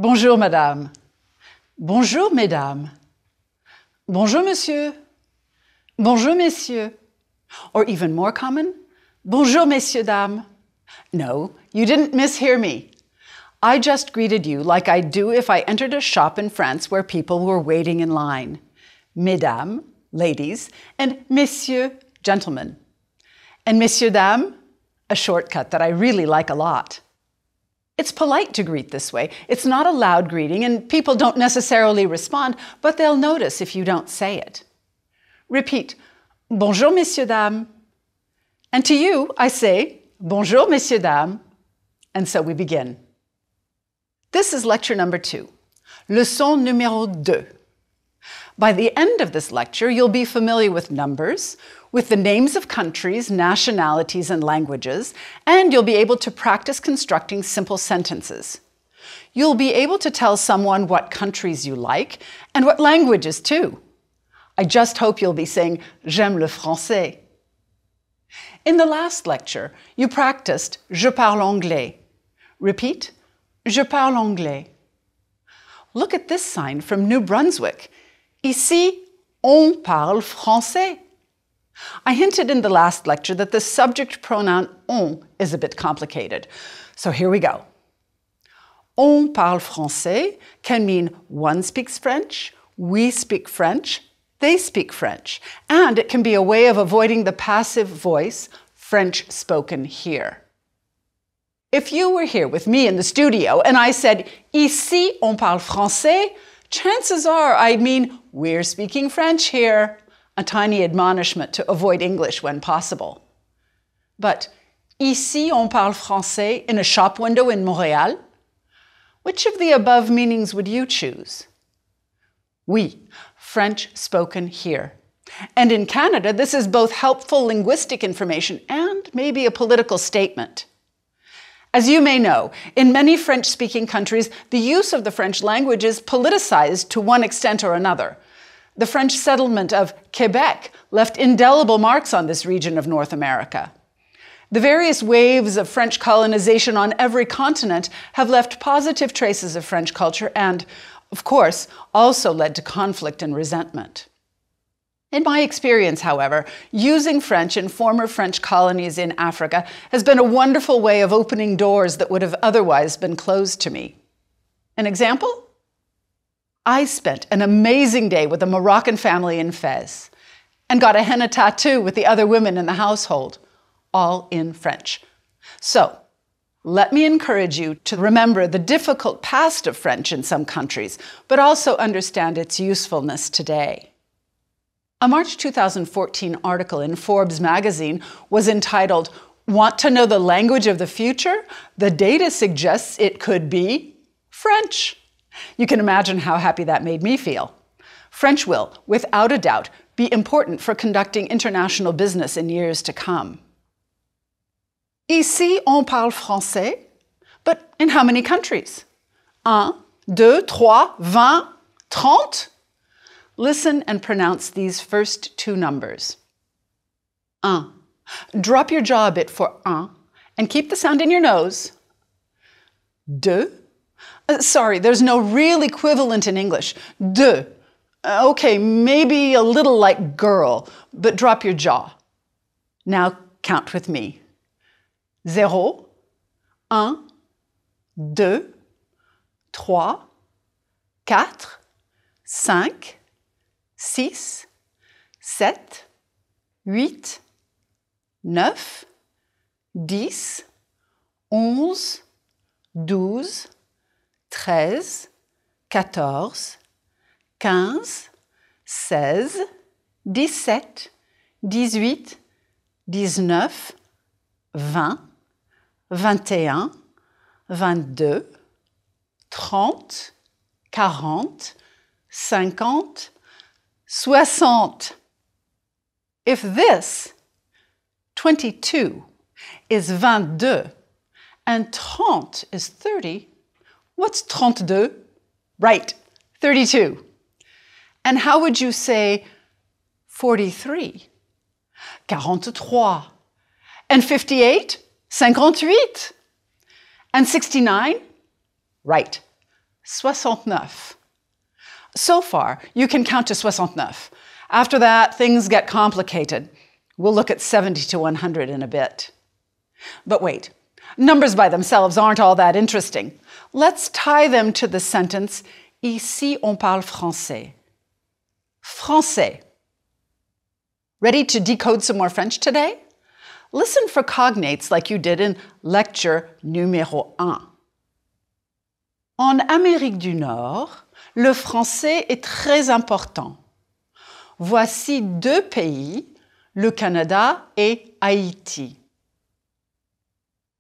Bonjour, madame. Bonjour, mesdames. Bonjour, monsieur. Bonjour, messieurs. Or even more common, bonjour, messieurs, dames. No, you didn't mishear me. I just greeted you like I'd do if I entered a shop in France where people were waiting in line. Mesdames, ladies, and messieurs, gentlemen. And messieurs, dames, a shortcut that I really like a lot. It's polite to greet this way. It's not a loud greeting, and people don't necessarily respond, but they'll notice if you don't say it. Repeat, bonjour, messieurs, dames. And to you, I say, bonjour, messieurs, dames. And so we begin. This is lecture number 2, leçon numéro 2. By the end of this lecture, you'll be familiar with numbers, with the names of countries, nationalities, and languages, and you'll be able to practice constructing simple sentences. You'll be able to tell someone what countries you like and what languages too. I just hope you'll be saying, j'aime le français. In the last lecture, you practiced je parle anglais. Repeat, je parle anglais. Look at this sign from New Brunswick. Ici, on parle français. I hinted in the last lecture that the subject pronoun on is a bit complicated. So here we go. On parle français can mean one speaks French, we speak French, they speak French, and it can be a way of avoiding the passive voice, French spoken here. If you were here with me in the studio and I said, ici on parle français, chances are I'd mean we're speaking French here, a tiny admonishment to avoid English when possible. But ici on parle français in a shop window in Montréal, which of the above meanings would you choose? Oui, French spoken here. And in Canada, this is both helpful linguistic information and maybe a political statement. As you may know, in many French-speaking countries, the use of the French language is politicized to one extent or another. The French settlement of Quebec left indelible marks on this region of North America. The various waves of French colonization on every continent have left positive traces of French culture and, of course, also led to conflict and resentment. In my experience, however, using French in former French colonies in Africa has been a wonderful way of opening doors that would have otherwise been closed to me. An example? I spent an amazing day with a Moroccan family in Fez and got a henna tattoo with the other women in the household, all in French. So, let me encourage you to remember the difficult past of French in some countries, but also understand its usefulness today. A March 2014 article in Forbes magazine was entitled, "Want to know the language of the future? The data suggests it could be French." You can imagine how happy that made me feel. French will, without a doubt, be important for conducting international business in years to come. Ici, on parle français, but in how many countries? 1, 2, 3, 20, 30? Listen and pronounce these first 2 numbers. 1. Drop your jaw a bit for un and keep the sound in your nose. 2. Sorry, there's no real equivalent in English. Deux. Okay, maybe a little like girl, but drop your jaw. Now count with me. 0, 1, 2, 3, 4, 5, 6, 7, 8, 9, 10, 11, 12, 13, 14, 15, 16, 17, 18, 19, 20, 21, 22, 30, 40, 50, 60. If this, 22, is 22 and 30 is 30, what's 32? Right, 32. And how would you say 43? 43. And 58? 58. And 69? Right, 69. So far, you can count to 69. After that, things get complicated. We'll look at 70 to 100 in a bit. But wait, numbers by themselves aren't all that interesting. Let's tie them to the sentence, Ici on parle français. Français. Ready to decode some more French today? Listen for cognates like you did in lecture numéro 1. En Amérique du Nord, le français est très important. Voici 2 pays, le Canada et Haïti.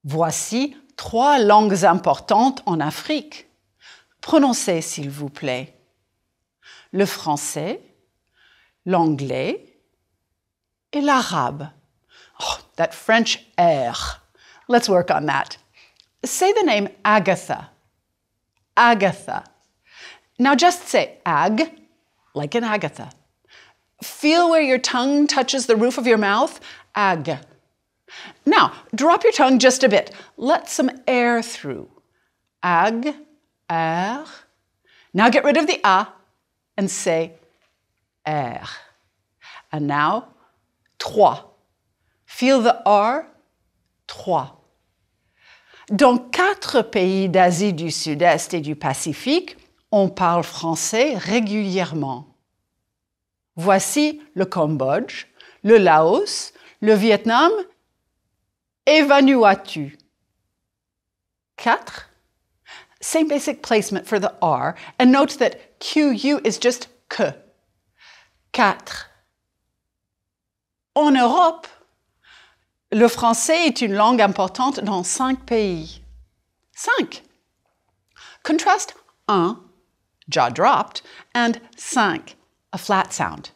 Voici 3 langues importantes en Afrique. Prononcez, s'il vous plaît. Le français, l'anglais et l'arabe. Oh, that French R. Let's work on that. Say the name Agatha. Agatha. Now just say ag, like in Agatha. Feel where your tongue touches the roof of your mouth. Ag. Now, drop your tongue just a bit. Let some air through. Ag, air. Now get rid of the A and say air. And now, trois. Feel the R, trois. Dans 4 pays d'Asie du Sud-Est et du Pacifique, on parle français régulièrement. Voici le Cambodge, le Laos, le Vietnam et Vanuatu. 4. Same basic placement for the R, and note that QU is just que. 4. En Europe, le français est une langue importante dans 5 pays. 5. Contrast 1, jaw dropped, and 5, a flat sound.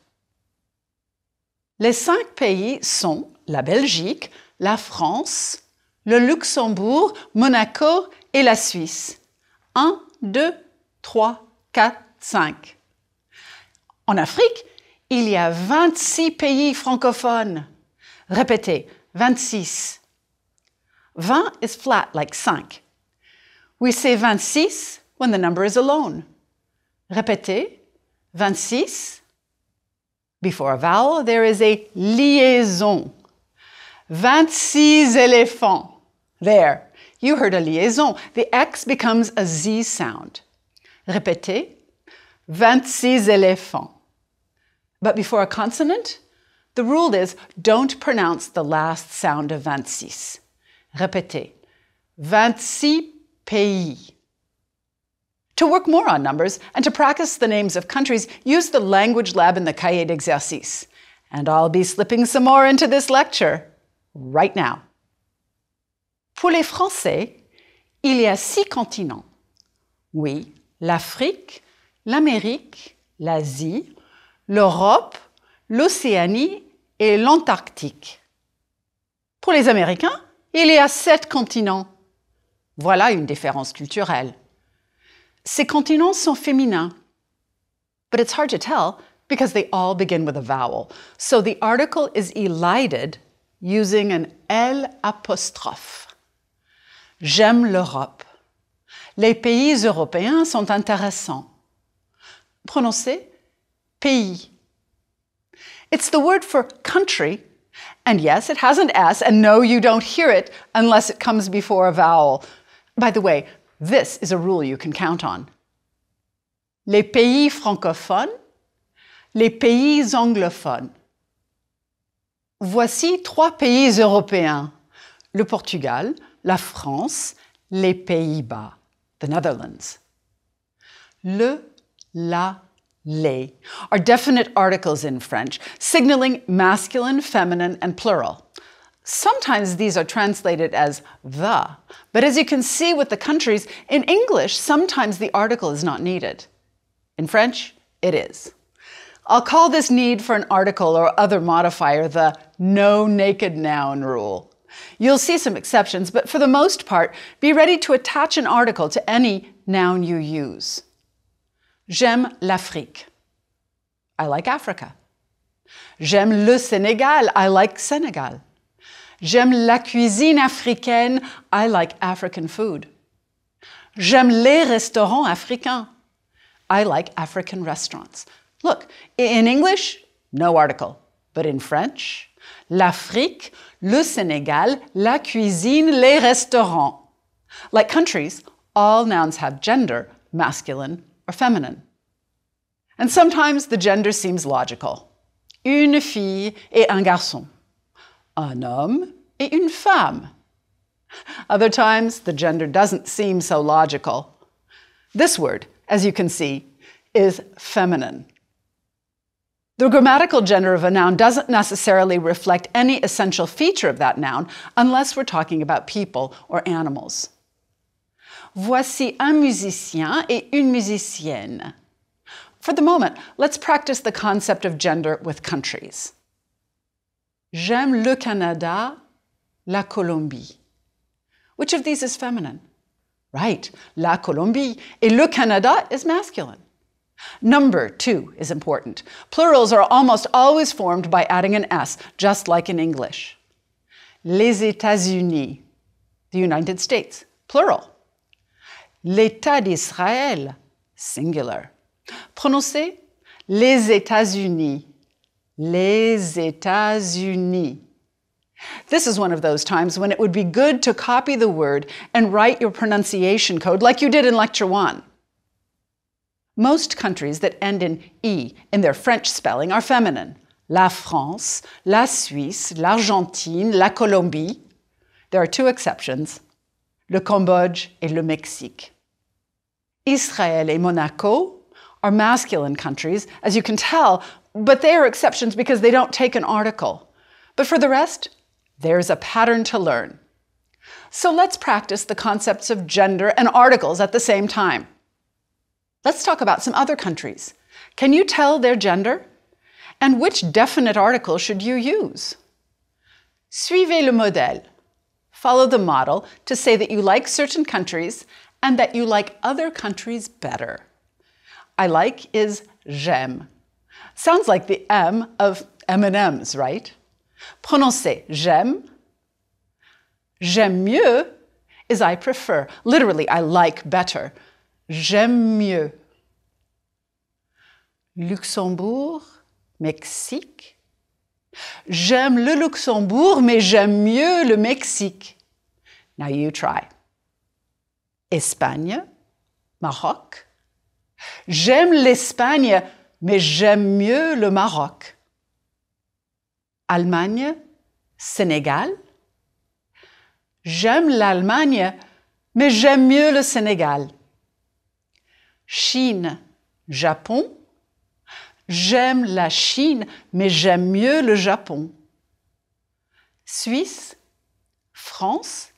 Les 5 pays sont la Belgique, la France, le Luxembourg, Monaco et la Suisse. 1, 2, 3, 4, 5. En Afrique, il y a 26 pays francophones. Répétez, 26. 20 is flat like 5. We say 26 when the number is alone. Répétez, 26. Before a vowel, there is a liaison. 26 éléphants. There, you heard a liaison. The X becomes a Z sound. Répétez, 26 éléphants. But before a consonant, the rule is don't pronounce the last sound of 26. Répétez, 26 pays. To work more on numbers and to practice the names of countries, use the language lab in the cahier d'exercice. And I'll be slipping some more into this lecture right now. Pour les Français, il y a 6 continents. Oui, l'Afrique, l'Amérique, l'Asie, l'Europe, l'Océanie et l'Antarctique. Pour les Américains, il y a 7 continents. Voilà une différence culturelle. Ces continents sont féminins, but it's hard to tell because they all begin with a vowel. So the article is elided using an L apostrophe. J'aime l'Europe. Les pays européens sont intéressants. Prononcez pays. It's the word for country, and yes, it has an S, and no, you don't hear it unless it comes before a vowel. By the way, this is a rule you can count on. Les pays francophones, les pays anglophones. Voici 3 pays européens. Le Portugal, la France, les Pays-Bas, the Netherlands. Le, la, les are definite articles in French, signaling masculine, feminine, and plural. Sometimes these are translated as the, but as you can see with the countries, in English, sometimes the article is not needed. In French, it is. I'll call this need for an article or other modifier the no naked noun rule. You'll see some exceptions, but for the most part, be ready to attach an article to any noun you use. J'aime l'Afrique. I like Africa. J'aime le Sénégal. I like Senegal. J'aime la cuisine africaine. I like African food. J'aime les restaurants africains. I like African restaurants. Look, in English, no article. But in French, l'Afrique, le Sénégal, la cuisine, les restaurants. Like countries, all nouns have gender, masculine or feminine. And sometimes the gender seems logical. Une fille et un garçon. Un homme et une femme. Other times, the gender doesn't seem so logical. This word, as you can see, is feminine. The grammatical gender of a noun doesn't necessarily reflect any essential feature of that noun unless we're talking about people or animals. Voici un musicien et une musicienne. For the moment, let's practice the concept of gender with countries. J'aime le Canada, la Colombie. Which of these is feminine? Right, la Colombie. Et le Canada is masculine. Number, too, is important. Plurals are almost always formed by adding an S, just like in English. Les États-Unis, the United States, plural. L'État d'Israël, singular. Prononcez les États-Unis, les États-Unis. This is one of those times when it would be good to copy the word and write your pronunciation code like you did in Lecture 1. Most countries that end in E in their French spelling are feminine. La France, la Suisse, l'Argentine, la Colombie. There are two exceptions, le Cambodge et le Mexique. Israël et Monaco are masculine countries, as you can tell, but they are exceptions because they don't take an article. But for the rest, there's a pattern to learn. So let's practice the concepts of gender and articles at the same time. Let's talk about some other countries. Can you tell their gender? And which definite article should you use? Suivez le modèle. Follow the model to say that you like certain countries and that you like other countries better. I like is j'aime. Sounds like the M of M&M's, right? Prononcez j'aime. J'aime mieux is I prefer. Literally, I like better. J'aime mieux. Luxembourg, Mexique. J'aime le Luxembourg, mais j'aime mieux le Mexique. Now you try. Espagne, Maroc. J'aime l'Espagne, mais j'aime mieux le Maroc. Allemagne, Sénégal. J'aime l'Allemagne, mais j'aime mieux le Sénégal. Chine, Japon. J'aime la Chine, mais j'aime mieux le Japon. Suisse, France.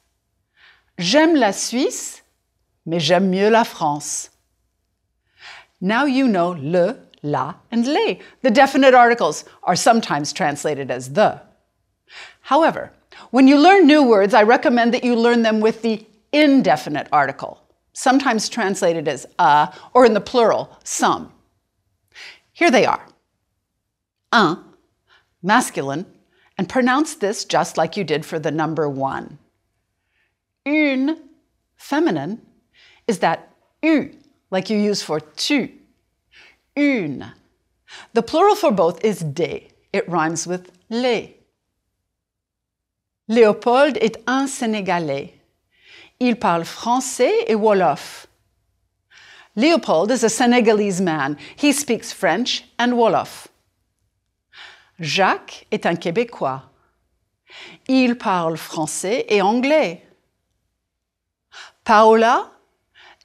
J'aime la Suisse, mais j'aime mieux la France. Now you know le, la, and les. The definite articles are sometimes translated as the. However, when you learn new words, I recommend that you learn them with the indefinite article, sometimes translated as a, or in the plural, some. Here they are. Un, masculine, and pronounce this just like you did for the number 1. Une, feminine, is that U, like you use for tu. Une. The plural for both is des. It rhymes with les. Léopold est un Sénégalais. Il parle français et Wolof. Leopold is a Senegalese man. He speaks French and Wolof. Jacques est un Québécois. Il parle français et anglais. Paola,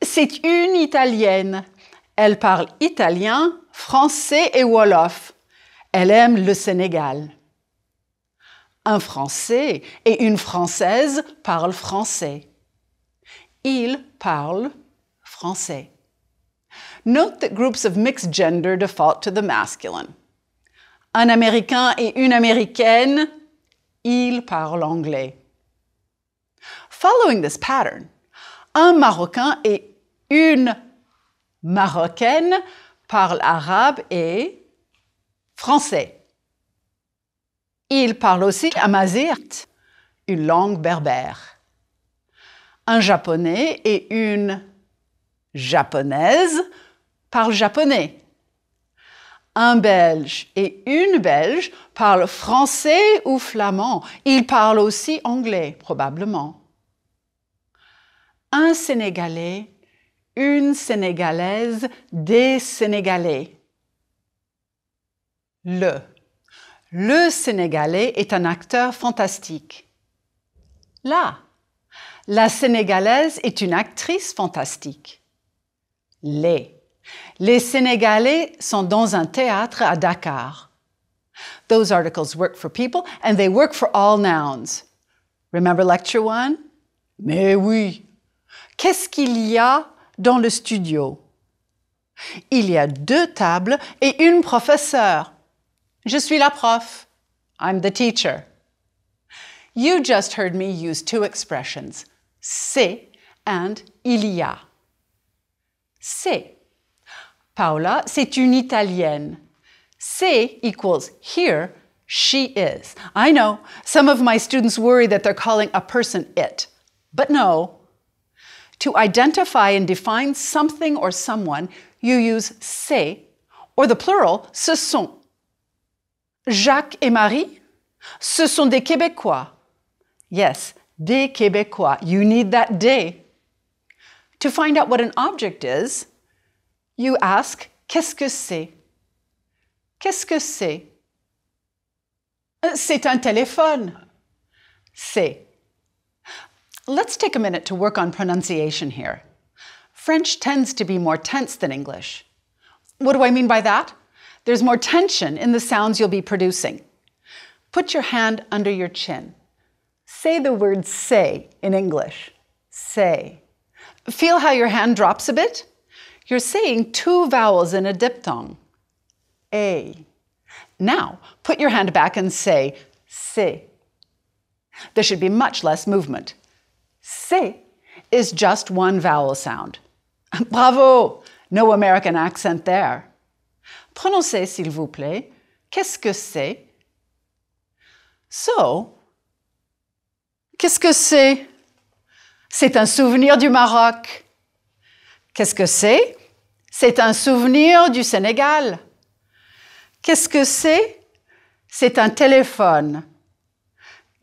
c'est une Italienne. Elle parle italien, français et Wolof. Elle aime le Sénégal. Un Français et une Française parlent français. Ils parlent français. Note that groups of mixed gender default to the masculine. Un Américain et une Américaine, ils parlent anglais. Following this pattern, un Marocain et une Marocaine parlent arabe et français. Ils parlent aussi amazigh, une langue berbère. Un Japonais et une japonaise parle japonais. Un Belge et une Belge parlent français ou flamand. Ils parlent aussi anglais, probablement. Un Sénégalais, une Sénégalaise, des Sénégalais. Le Sénégalais est un acteur fantastique. La Sénégalaise est une actrice fantastique. Les Sénégalais sont dans un théâtre à Dakar. Those articles work for people and they work for all nouns. Remember lecture 1? Mais oui. Qu'est-ce qu'il y a dans le studio? Il y a 2 tables et une professeure. Je suis la prof. I'm the teacher. You just heard me use 2 expressions, c'est and il y a. C'est. Paola, c'est une Italienne. C'est equals here, she is. I know, some of my students worry that they're calling a person it. But no. To identify and define something or someone, you use c'est, or the plural, ce sont. Jacques et Marie, ce sont des Québécois. Yes, des Québécois. You need that des. To find out what an object is, you ask, qu'est-ce que c'est? Qu'est-ce que c'est? C'est un téléphone. C'est. Let's take a minute to work on pronunciation here. French tends to be more tense than English. What do I mean by that? There's more tension in the sounds you'll be producing. Put your hand under your chin. Say the word say in English. Say. Feel how your hand drops a bit? You're saying 2 vowels in a diphthong. A. Now, put your hand back and say, c'est. There should be much less movement. C'est is just 1 vowel sound. Bravo! No American accent there. Prononcez, s'il vous plaît. Qu'est-ce que c'est? So, qu'est-ce que c'est? C'est un souvenir du Maroc. Qu'est-ce que c'est? C'est un souvenir du Sénégal. Qu'est-ce que c'est? C'est un téléphone.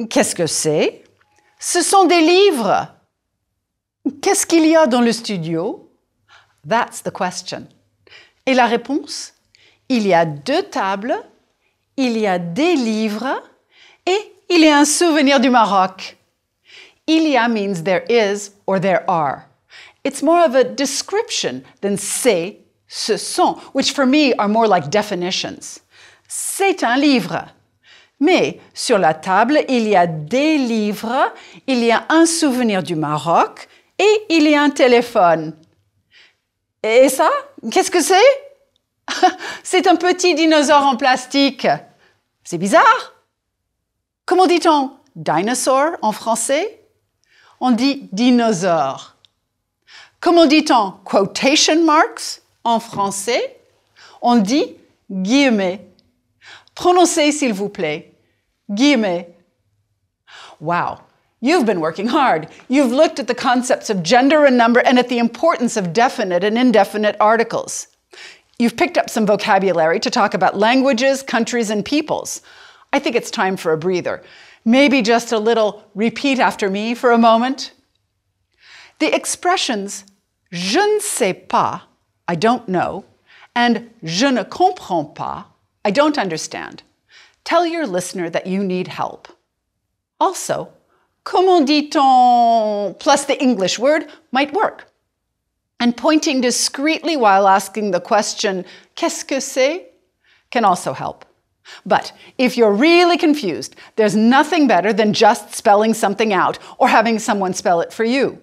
Qu'est-ce que c'est? Ce sont des livres. Qu'est-ce qu'il y a dans le studio? That's the question. Et la réponse? Il y a 2 tables, il y a des livres et il y a un souvenir du Maroc. Il y a means there is or there are. It's more of a description than c'est, ce sont, which for me are more like definitions. C'est un livre. Mais sur la table, il y a des livres, il y a un souvenir du Maroc et il y a un téléphone. Et ça, qu'est-ce que c'est? C'est un petit dinosaure en plastique. C'est bizarre. Comment dit-on dinosaur en français? On dit dinosaure. Comment dit-on quotation marks en français? On dit guillemets. Prononcez, s'il vous plaît. Guillemets. Wow, you've been working hard. You've looked at the concepts of gender and number and at the importance of definite and indefinite articles. You've picked up some vocabulary to talk about languages, countries, and peoples. I think it's time for a breather. Maybe just a little repeat after me for a moment. The expressions je ne sais pas, I don't know, and je ne comprends pas, I don't understand. Tell your listener that you need help. Also, comment dit-on plus the English word might work. And pointing discreetly while asking the question, qu'est-ce que c'est? Can also help. But if you're really confused, there's nothing better than just spelling something out or having someone spell it for you,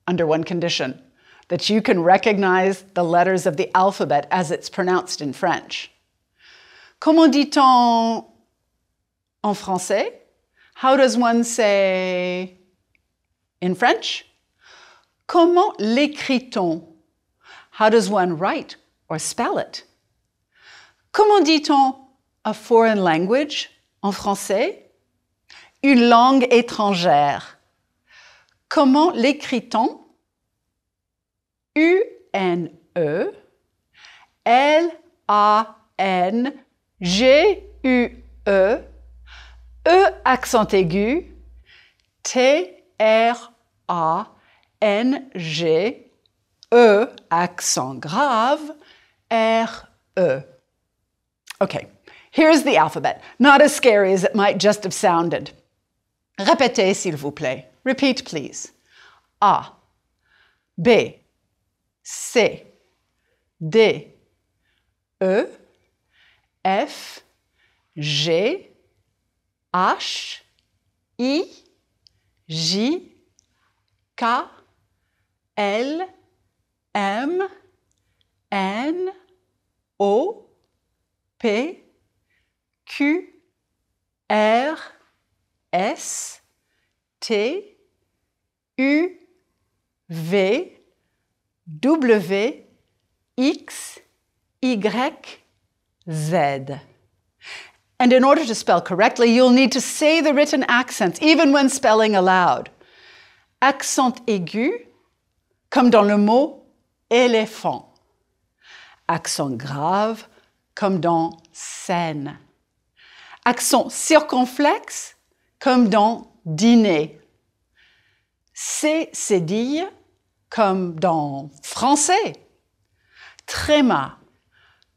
under one condition, that you can recognize the letters of the alphabet as it's pronounced in French. Comment dit-on en français? How does one say in French? Comment l'écrit-on? How does one write or spell it? Comment dit-on a foreign language en français? Une langue étrangère. Comment l'écrit-on? L-N-E, L-A-N-G-U-E, E accent aigu, T-R-A-N-G, E accent grave, R-E. Okay, here's the alphabet. Not as scary as it might just have sounded. Répétez, s'il vous plaît. Repeat, please. A, B, C, D, E, F, G, H, I, J, K, L, M, N, O, P, Q, R, S, T, U, V, W, X, Y, Z. And in order to spell correctly, you'll need to say the written accents, even when spelling aloud. Accent aigu, comme dans le mot éléphant. Accent grave, comme dans scène. Accent circonflexe, comme dans dîner. C cédille, comme dans français. Tréma,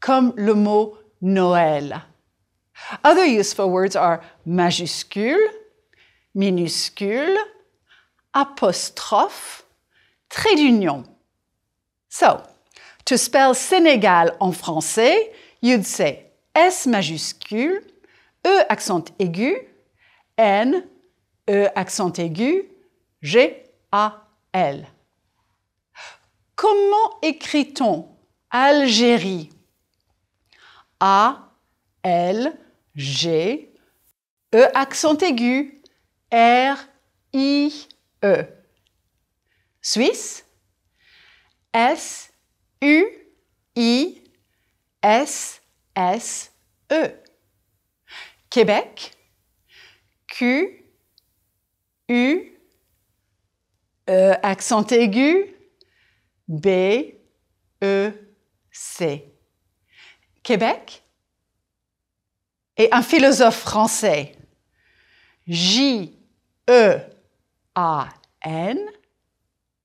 comme le mot Noël. Other useful words are majuscule, minuscule, apostrophe, trait d'union. So, to spell Sénégal en français, you'd say S majuscule, E accent aigu, N, E accent aigu, G-A-L. Comment écrit-on Algérie? A-L-G, E accent aigu, R-I-E. Suisse? S-U-I-S-S-E. Québec? Q-U, E accent aigu, B-E-C. Québec? Et un philosophe français, J-E-A-N,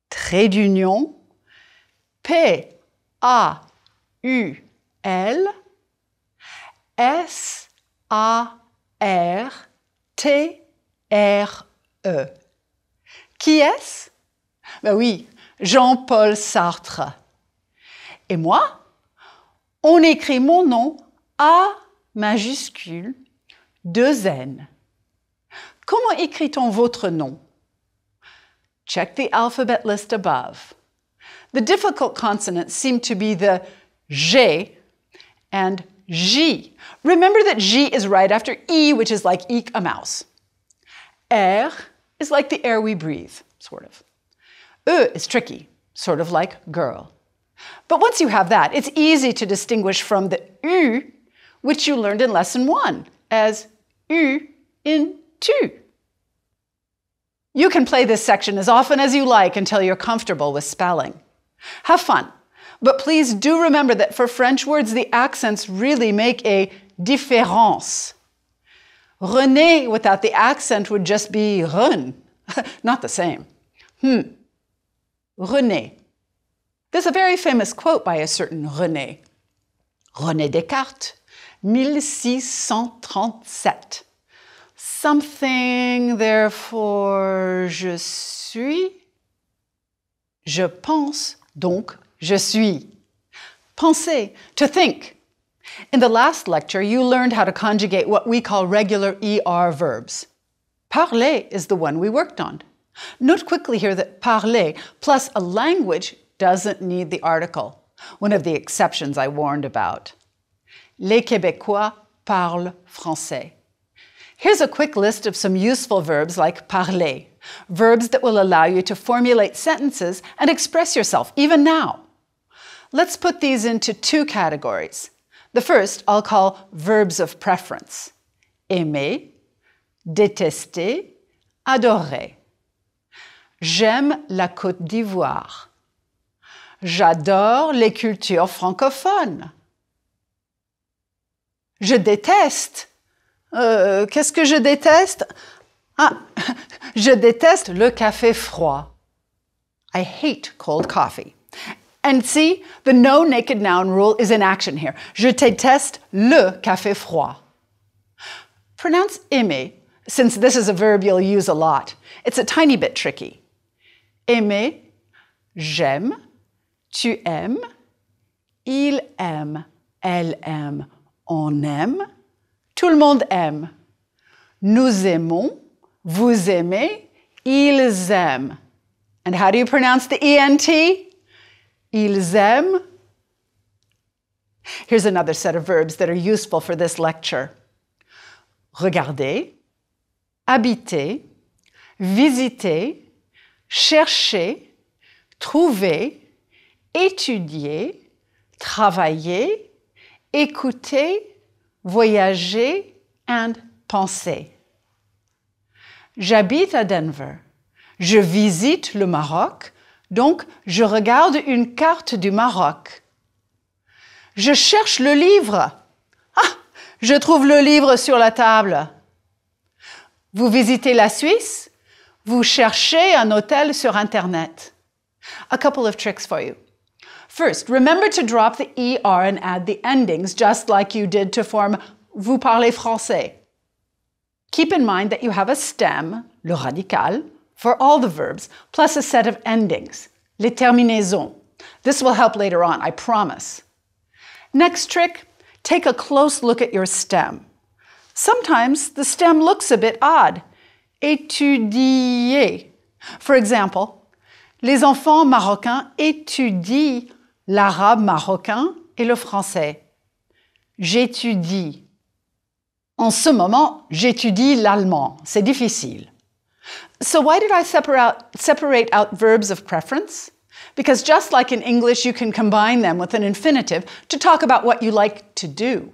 trait d'union, P-A-U-L, S-A-R-T-R-E. Qui est-ce? Ben oui, Jean-Paul Sartre. Et moi, on écrit mon nom A majuscule, 2 N. Comment écrit-on votre nom? Check the alphabet list above. The difficult consonants seem to be the G and J. Remember that J is right after E, which is like eek, a mouse. R is like the air we breathe, sort of. E is tricky, sort of like girl. But once you have that, it's easy to distinguish from the U, which you learned in lesson 1 as U in tu. You can play this section as often as you like until you're comfortable with spelling. Have fun, but please do remember that for French words, the accents really make a différence. René without the accent would just be Ren, not the same. René. There's a very famous quote by a certain René. René Descartes, 1637. Something, therefore, je suis. Je pense, donc je suis. Penser, to think. In the last lecture, you learned how to conjugate what we call regular ER verbs. Parler is the one we worked on. Note quickly here that parler plus a language doesn't need the article, one of the exceptions I warned about. Les Québécois parlent français. Here's a quick list of some useful verbs like parler, verbs that will allow you to formulate sentences and express yourself, even now. Let's put these into 2 categories. The first I'll call verbs of preference. Aimer, détester, adorer. J'aime la Côte d'Ivoire. J'adore les cultures francophones. Je déteste. Qu'est-ce que je déteste? Ah, je déteste le café froid. I hate cold coffee. And see, the no naked noun rule is in action here. Je déteste le café froid. Pronounce aimer, since this is a verb you'll use a lot. It's a tiny bit tricky. Aimer, j'aime, tu aimes, il aime, elle aime, on aime, tout le monde aime. Nous aimons, vous aimez, ils aiment. And how do you pronounce the ENT? Ils aiment. Here's another set of verbs that are useful for this lecture. Regarder, habiter, visiter, chercher, trouver, étudier, travailler, écouter, voyager, and penser. J'habite à Denver. Je visite le Maroc, donc je regarde une carte du Maroc. Je cherche le livre. Ah, je trouve le livre sur la table. Vous visitez la Suisse? Vous cherchez un hôtel sur Internet. A couple of tricks for you. First, remember to drop the ER and add the endings, just like you did to form vous parlez français. Keep in mind that you have a stem, le radical, for all the verbs, plus a set of endings, les terminaisons. This will help later on, I promise. Next trick, take a close look at your stem. Sometimes the stem looks a bit odd. Étudier. For example, les enfants marocains étudient l'arabe marocain et le français. J'étudie. En ce moment, j'étudie l'allemand. C'est difficile. So why did I separate out verbs of preference? Because just like in English, you can combine them with an infinitive to talk about what you like to do.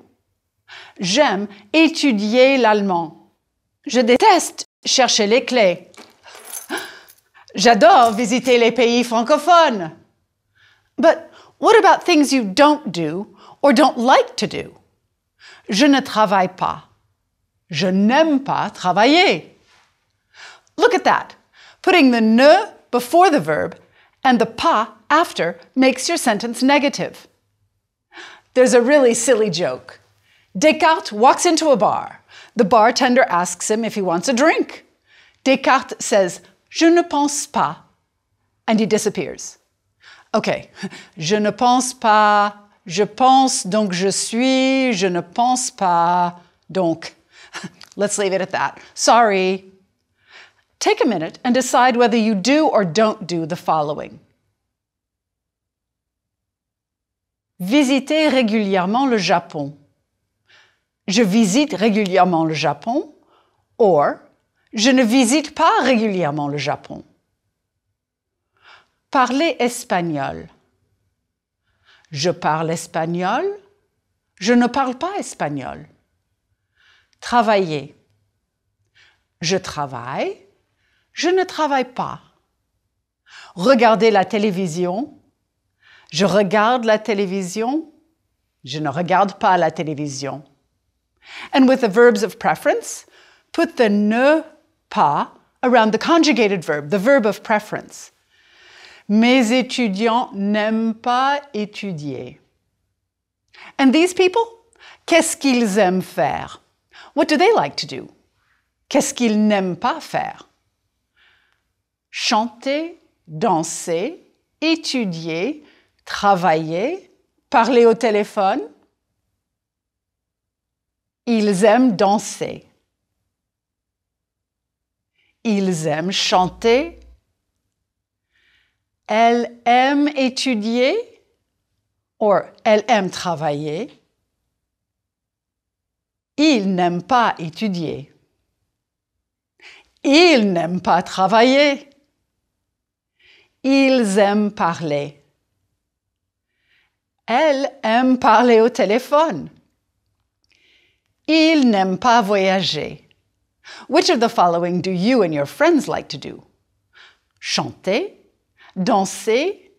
J'aime étudier l'allemand. Je déteste chercher les clés. J'adore visiter les pays francophones. But what about things you don't do or don't like to do? Je ne travaille pas. Je n'aime pas travailler. Look at that. Putting the ne before the verb and the pas after makes your sentence negative. There's a really silly joke. Descartes walks into a bar. The bartender asks him if he wants a drink. Descartes says, Je ne pense pas, and he disappears. Okay, je ne pense pas, je pense, donc je suis, je ne pense pas, donc. Let's leave it at that. Sorry. Take a minute and decide whether you do or don't do the following. Visiter régulièrement le Japon. Je visite régulièrement le Japon, or je ne visite pas régulièrement le Japon. Parler espagnol. Je parle espagnol, je ne parle pas espagnol. Travailler. Je travaille, je ne travaille pas. Regarder la télévision. Je regarde la télévision, je ne regarde pas la télévision. And with the verbs of preference, put the ne pas around the conjugated verb, the verb of preference. Mes étudiants n'aiment pas étudier. And these people, qu'est-ce qu'ils aiment faire? What do they like to do? Qu'est-ce qu'ils n'aiment pas faire? Chanter, danser, étudier, travailler, parler au téléphone. Ils aiment danser. Ils aiment chanter. Elle aime étudier, or elle aime travailler. Ils n'aiment pas étudier. Ils n'aiment pas travailler. Ils aiment parler. Elle aime parler au téléphone. Ils n'aiment pas voyager. Which of the following do you and your friends like to do? Chanter, danser,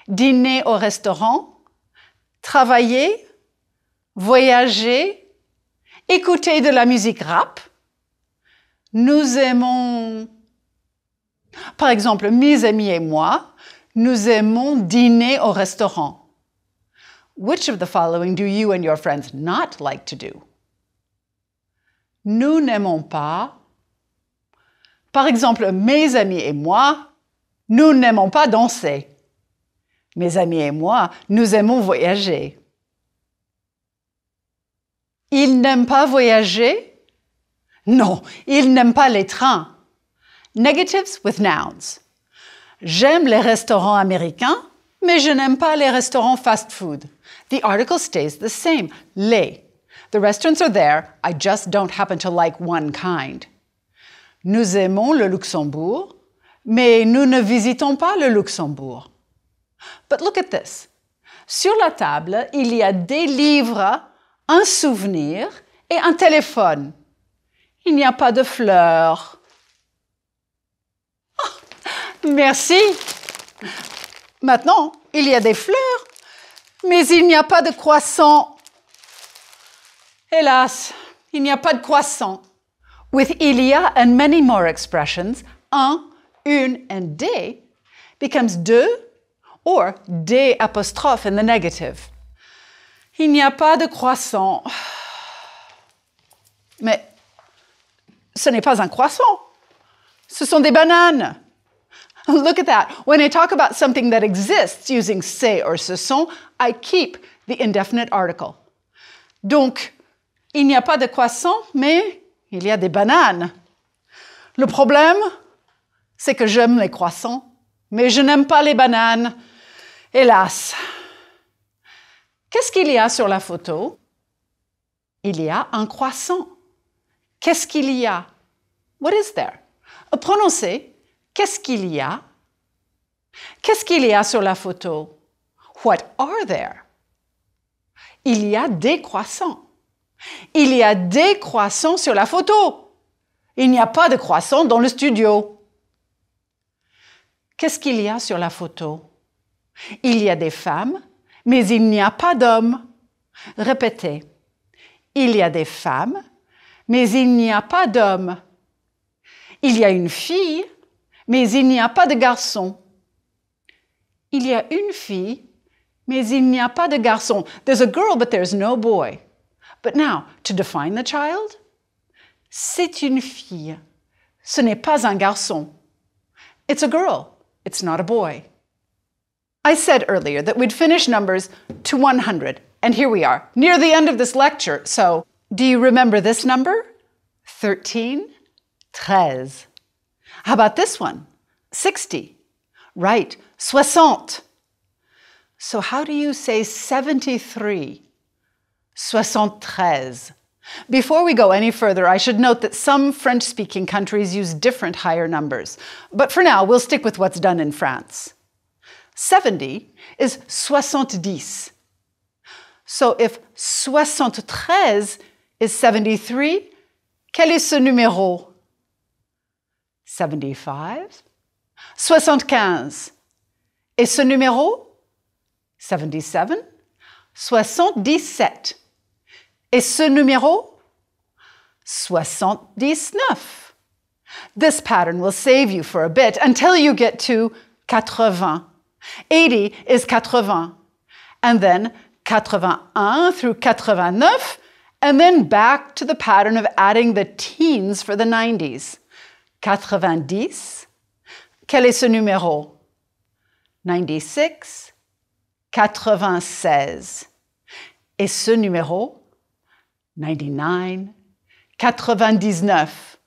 dîner au restaurant, travailler, voyager, écouter de la musique rap. Nous aimons, par exemple, mes amis et moi, nous aimons dîner au restaurant. Which of the following do you and your friends not like to do? Nous n'aimons pas. Par exemple, mes amis et moi, nous n'aimons pas danser. Mes amis et moi, nous aimons voyager. Ils n'aiment pas voyager? Non, ils n'aiment pas les trains. Negatives with nouns. J'aime les restaurants américains, mais je n'aime pas les restaurants fast-food. The article stays the same, les. The restaurants are there, I just don't happen to like one kind. Nous aimons le Luxembourg, mais nous ne visitons pas le Luxembourg. But look at this. Sur la table, il y a des livres, un souvenir et un téléphone. Il n'y a pas de fleurs. Oh, merci. Maintenant, il y a des fleurs, mais il n'y a pas de croissant. Hélas, il n'y a pas de croissant. With il y a and many more expressions, un, une, and des becomes de or des apostrophes in the negative. Il n'y a pas de croissant. Mais ce n'est pas un croissant. Ce sont des bananes. Look at that. When I talk about something that exists using c'est or ce sont, I keep the indefinite article. Donc, il n'y a pas de croissant, mais il y a des bananes. Le problème, c'est que j'aime les croissants, mais je n'aime pas les bananes. Hélas. Qu'est-ce qu'il y a sur la photo? Il y a un croissant. Qu'est-ce qu'il y a? What is there? Prononcez. Qu'est-ce qu'il y a? Qu'est-ce qu'il y a sur la photo? What are there? Il y a des croissants. Il y a des croissants sur la photo. Il n'y a pas de croissants dans le studio. Qu'est-ce qu'il y a sur la photo? Il y a des femmes, mais il n'y a pas d'hommes. Répétez. Il y a des femmes, mais il n'y a pas d'hommes. Il y a une fille, mais il n'y a pas de garçon. Il y a une fille, mais il n'y a pas de garçon. There's a girl, but there's no boy. But now, to define the child, c'est une fille. Ce n'est pas un garçon. It's a girl. It's not a boy. I said earlier that we'd finish numbers to 100, and here we are, near the end of this lecture. So, do you remember this number? 13, 13. How about this one? 60. Right, 60. So how do you say 73? 73. Before we go any further, I should note that some French-speaking countries use different higher numbers. But for now, we'll stick with what's done in France. 70 is 70. So if 73 is 73, quel est ce numéro? 75, 75. Et ce numéro? 77, 77. Et ce numéro? 79. This pattern will save you for a bit until you get to 80. 80 is 80. And then 81 through 89, and then back to the pattern of adding the teens for the 90s. 90. Quel est ce numéro? 96, 96. Et ce numéro? 99, 99.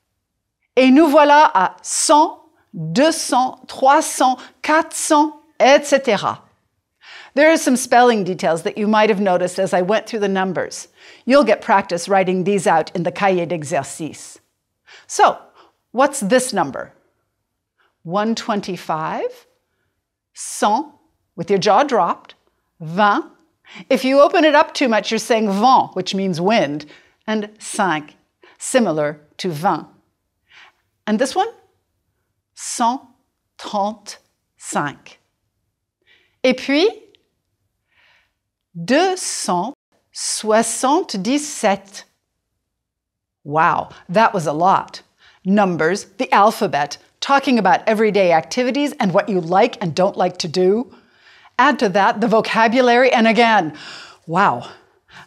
Et nous voilà à 100, 200, 300, 400, etc. There are some spelling details that you might have noticed as I went through the numbers. You'll get practice writing these out in the cahier d'exercice. So, what's this number? 125, 100, with your jaw dropped, 20. If you open it up too much, you're saying vent, which means wind, and 5, similar to 20. And this one? 135. Et puis, 277. Wow, that was a lot. Numbers, the alphabet, talking about everyday activities and what you like and don't like to do. Add to that the vocabulary, and again, wow.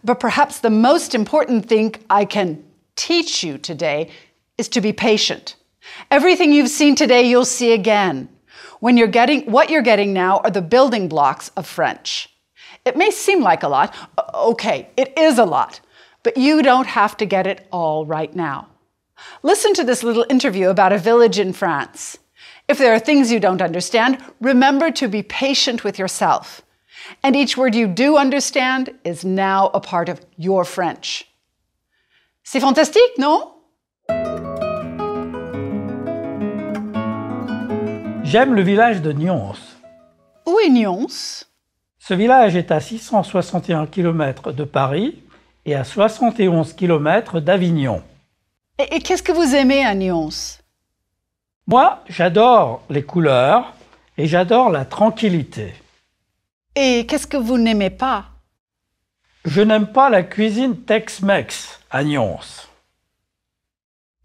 But perhaps the most important thing I can teach you today is to be patient. Everything you've seen today, you'll see again. What you're getting now are the building blocks of French. It may seem like a lot. Okay, it is a lot. But you don't have to get it all right now. Listen to this little interview about a village in France. If there are things you don't understand, remember to be patient with yourself. And each word you do understand is now a part of your French. C'est fantastique, non? J'aime le village de Nyons. Où est Nyons? Ce village est à 661 km de Paris et à 71 km d'Avignon. Et qu'est-ce que vous aimez à Nyons? Moi, j'adore les couleurs et j'adore la tranquillité. Et qu'est-ce que vous n'aimez pas? Je n'aime pas la cuisine Tex-Mex à Nyons.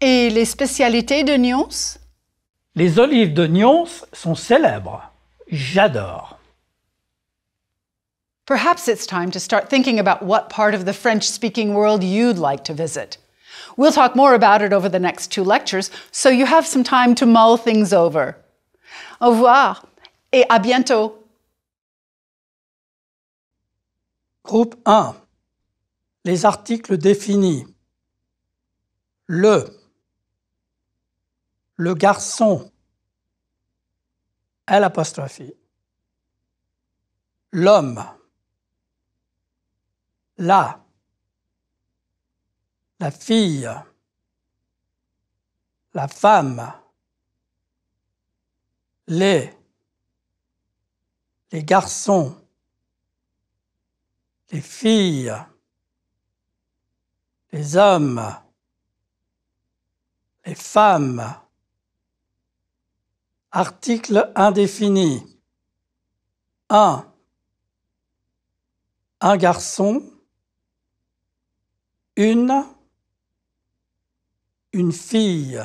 Et les spécialités de Nyons? Les olives de Nyons sont célèbres. J'adore. Perhaps it's time to start thinking about what part of the French-speaking world you'd like to visit. We'll talk more about it over the next 2 lectures, so you have some time to mull things over. Au revoir et à bientôt. Groupe 1. Les articles définis. Le garçon, L', l'homme, la fille, la femme, les garçons, les filles, les hommes, les femmes. Article indéfini. 1. Un garçon, une fille,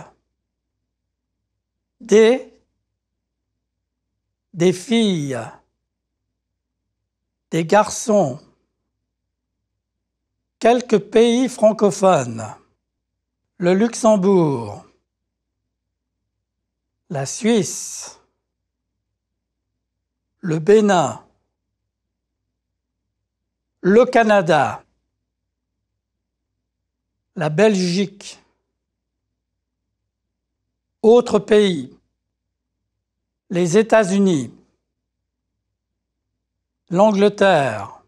des filles, des garçons. Quelques pays francophones. Le Luxembourg, la Suisse, le Bénin, le Canada, la Belgique. Autres pays, les États-Unis, l'Angleterre,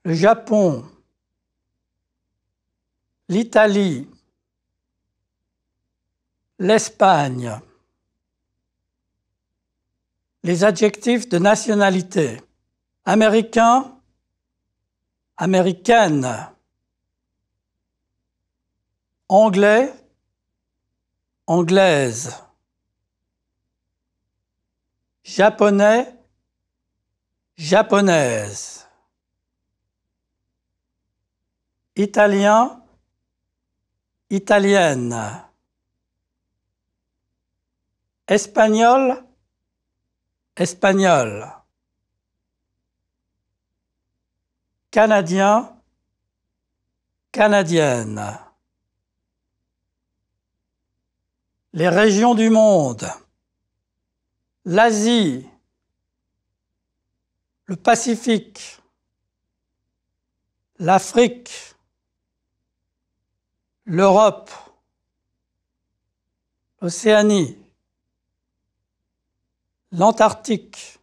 le Japon, l'Italie, l'Espagne. Les adjectifs de nationalité. Américain, américaine. Anglais, anglaise. Japonais, japonaise. Italien, italienne. Espagnol, espagnol. Canadien, canadienne. Les régions du monde. L'Asie, le Pacifique, l'Afrique, l'Europe, l'Océanie, l'Antarctique,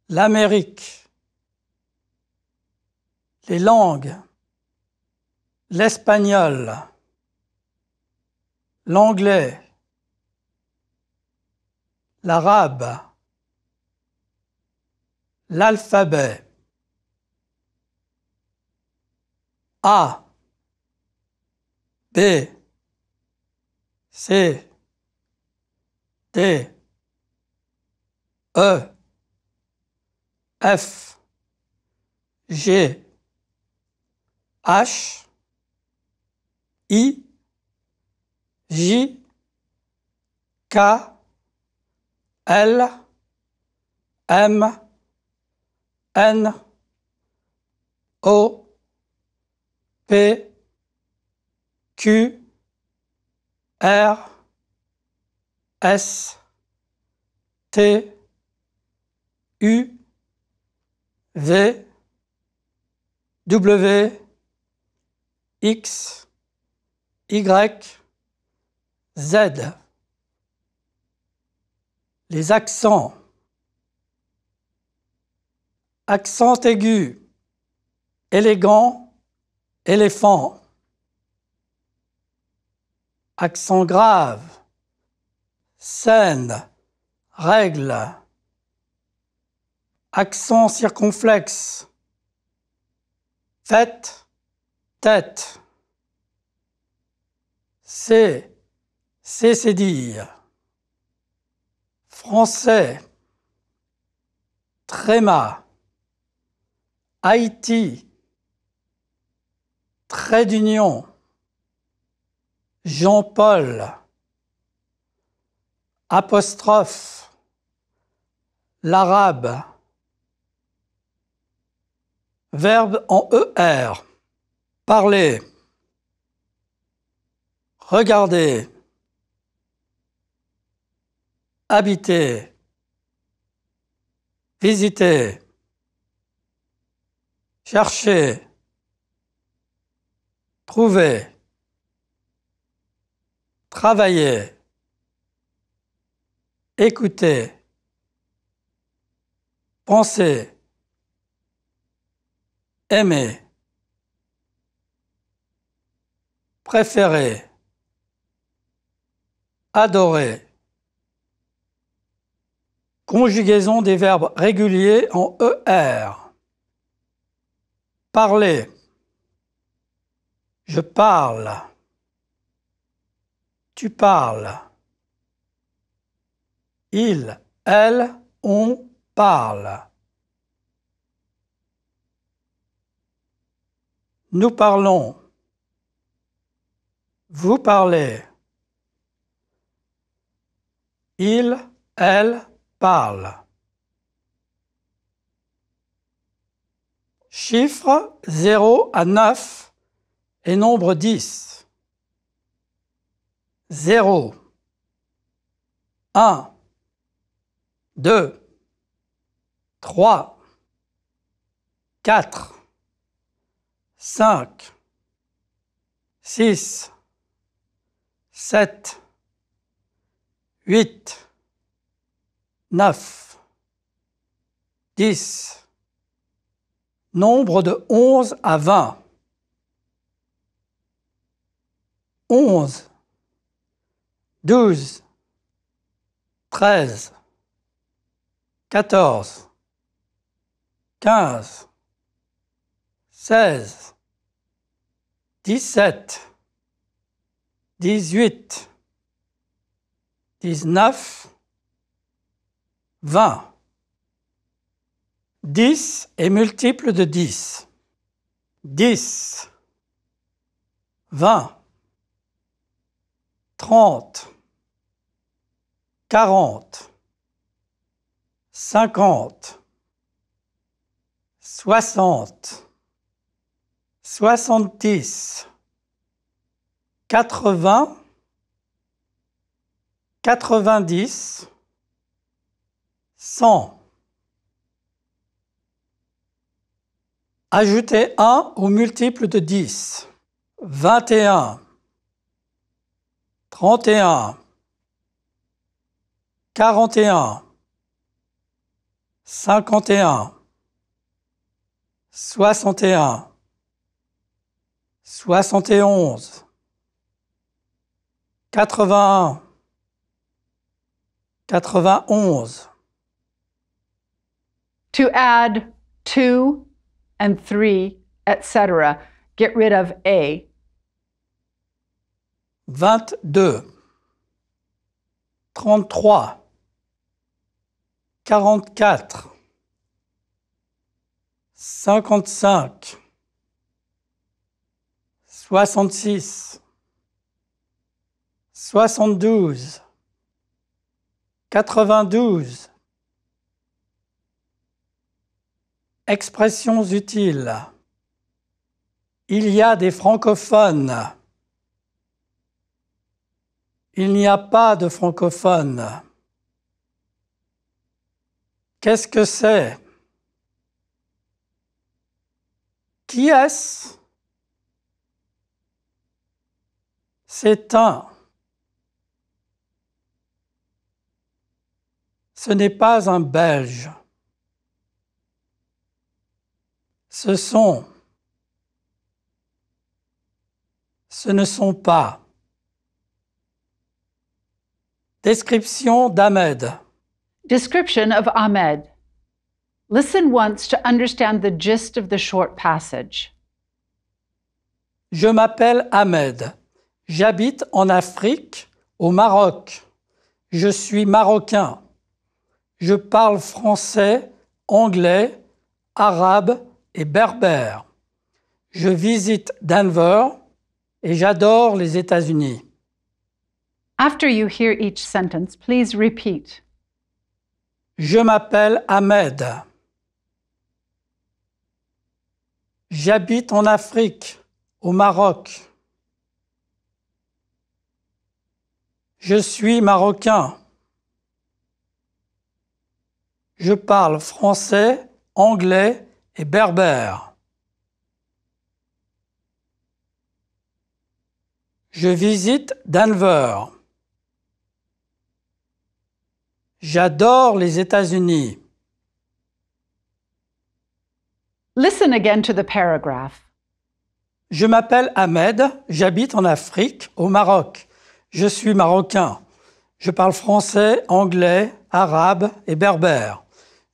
l'Amérique, les langues, l'espagnol, l'anglais, l'arabe, l'alphabet. A, B, C, D, E, F, G, H, I, J, K, L, M, N, O, P, Q, R, S, T, U, V, W, X, Y, Z. Les accents. Accent aigu, élégant, éléphant. Accent grave, scène, règle. Accent circonflexe, fête, tête. C'est dire. Français, tréma, Haïti, trait d'union, Jean-Paul, apostrophe, l'arabe, verbe en ER, parler, regarder, habiter, visiter, chercher, trouver, travailler, écouter, penser, aimer, préférer, adorer. Conjugaison des verbes réguliers en ER. Parler. Je parle. Tu parles. Il, elle, on parle. Nous parlons. Vous parlez. Il, elle, parle. Chiffres 0 à 9 et nombre 10. 0, 1, 2, 3, 4, 5, 6, 7, 8, 9, 10. Nombre de 11 à 20. 11, 12, 13, 14, 15, 16, 17, 18, 19, 20. 10 est multiple de 10. 10, 20, 30, 40, 50, 60, 70, 80, 90, 100. Ajoutez 1 au multiple de 10. 21, 31, 41, 51, 61, 71, 81, 91. To add 2 and 3, etc., get rid of A. 22, 33, 44, 55, 66, 72, 92. Expressions utiles. Il y a des francophones. Il n'y a pas de francophones. Qu'est-ce que c'est? Qui est-ce? C'est un. Ce n'est pas un Belge. Ce sont. Ce ne sont pas. Description d'Ahmed. Description of Ahmed. Listen once to understand the gist of the short passage. Je m'appelle Ahmed. J'habite en Afrique, au Maroc. Je suis marocain. Je parle français, anglais, arabe et berbère. Je visite Denver et j'adore les États-Unis. After you hear each sentence, please repeat. Je m'appelle Ahmed. J'habite en Afrique, au Maroc. Je suis marocain. Je parle français, anglais et berbère. Je visite Denver. J'adore les États-Unis. Listen again to the paragraph. Je m'appelle Ahmed, j'habite en Afrique, au Maroc. Je suis marocain. Je parle français, anglais, arabe et berbère.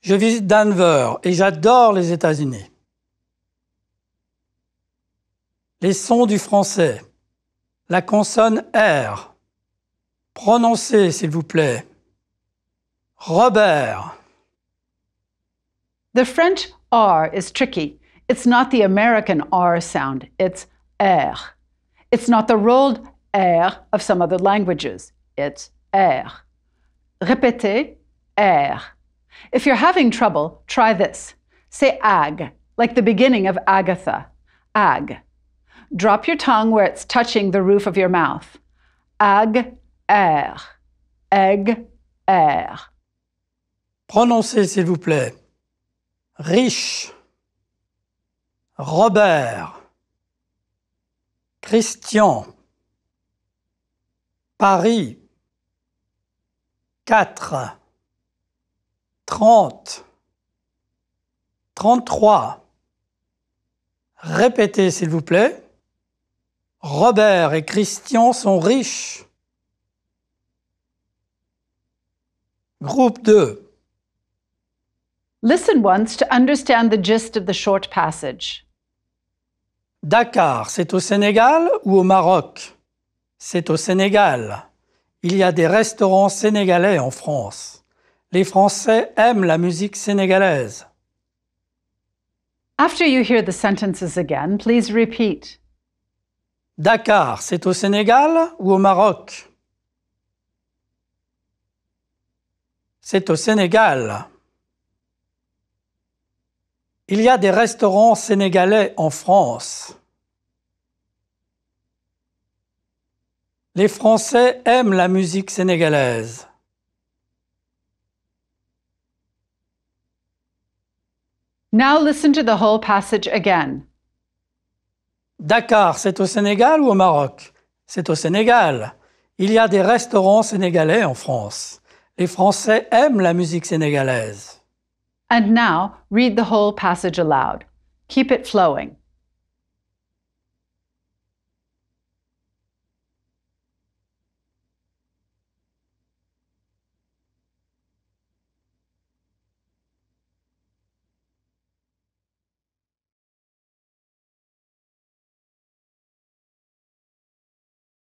Je visite Denver et j'adore les États-Unis. Les sons du français. La consonne R. Prononcez, s'il vous plaît. Robert. The French R is tricky. It's not the American R sound, it's R. It's not the rolled R of some other languages, it's R. Répétez, R. If you're having trouble, try this. Say ag, like the beginning of Agatha, ag. Drop your tongue where it's touching the roof of your mouth. Ag, R. Egg, R. Prononcez, s'il vous plaît. Riche. Robert. Christian. Paris. 4. 30. 33. Répétez, s'il vous plaît. Robert et Christian sont riches. Groupe 2. Listen once to understand the gist of the short passage. Dakar, c'est au Sénégal ou au Maroc? C'est au Sénégal. Il y a des restaurants sénégalais en France. Les Français aiment la musique sénégalaise. After you hear the sentences again, please repeat. Dakar, c'est au Sénégal ou au Maroc? C'est au Sénégal. Il y a des restaurants sénégalais en France. Les Français aiment la musique sénégalaise. Now listen to the whole passage again. Dakar, c'est au Sénégal ou au Maroc? C'est au Sénégal. Il y a des restaurants sénégalais en France. Les Français aiment la musique sénégalaise. And now read the whole passage aloud. Keep it flowing.